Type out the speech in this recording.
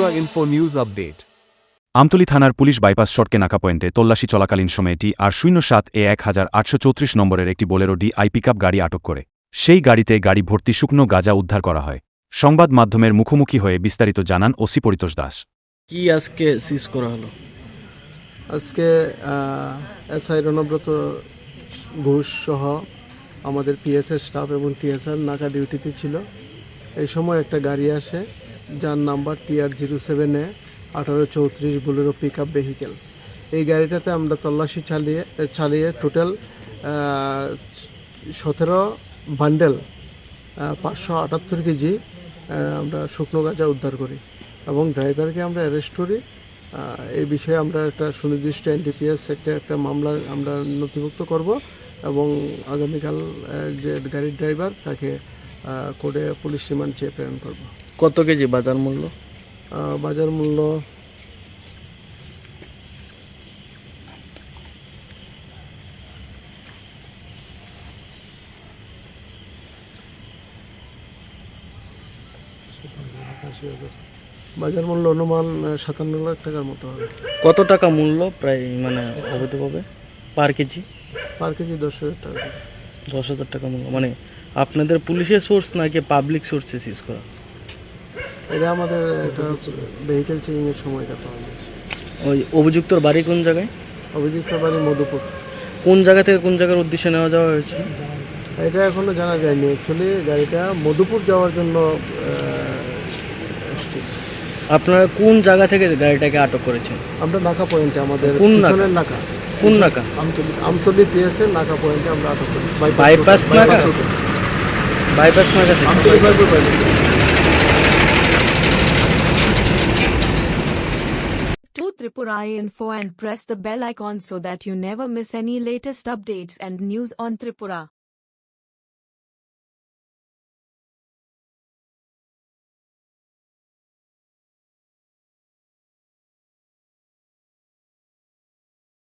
Tripura Info News Update. Amtali থানার police bypass সড়কে নাকা পয়েন্টে তল্লাশি চলাকালীন সময়ে TR07A 1034 নম্বরের একটি বোলেরো DI পিকআপ গাড়ি আটক করে সেই গাড়িতে গাড়ি ভর্তি শুকনো গাঁজা উদ্ধার করা হয়। সংবাদ মাধ্যমের মুখোমুখি হয়ে বিস্তারিত জানান ওসি পরিতোষ দাস। কি আজকে সিজ করা হলো? আজকে এসআই রণব্রত ঘোষ সহ আমাদের পিএসএর স্টাফ এবং টিএসআর নাকা ডিউটিতে ছিল। এই সময় একটা গাড়ি আসে যার number TR07A 1834 Bolero pick up vehicle. এই গাড়িটাতে আমরা তল্লাশি চালিয়ে টোটাল 17 বান্ডেল 578 কেজি আমরা শুকনো গাঁজা উদ্ধার করি এবং ড্রাইভারকে আমরা অ্যারেস্ট করি। এই বিষয়ে আমরা একটা সুনির্দিষ্ট NDPS একটা মামলা আমরা নথিভুক্ত করব এবং আগামীকাল যে গাড়ির ড্রাইভার তাকে কোর্টে পুলিশ রিমান্ড চেয়ে প্রেরণ করব। কত কেজি বাজার মূল্য? বাজার মূল্য অনুমান 57 লাখ টাকার মতো হবে। কত টাকা মূল্য প্রায় মানে হবে পার কেজি? পার কেজি 10,000 টাকা। 10,000 টাকা মূল্য মানে আপনাদের পুলিশের সোর্স নাকি পাবলিক সোর্সে সিজ করা? এটা আমাদের একটা ভেহিকেল চেকিংয়ের সময়টা পাওয়া গেছে। ওই অভিযুক্তর বাড়ি কোন জায়গায়? অভিযুক্তর বাড়ি মধুপুর। কোন জায়গা থেকে কোন জায়গার উদ্দেশ্যে নেওয়া যাওয়া হয়েছে? এটা এখনো জানা যায়নি। অ্যাকচুয়ালি গাড়িটা মধুপুর যাওয়ার জন্য আপনারা কোন জায়গা থেকে গাড়িটাকে আটক করেছেন? আমরা নাকা পয়েন্টে আমাদের কোন পিছনের নাকা কোন নাকা? আমতলী পিএসএর নাকা পয়েন্টে আমরা আটক করি। বাইপাস নাকা? বাইপাস নাকা থেকে Amtali bypass. To Tripura Info and press the bell icon so that you never miss any latest updates and news on Tripura.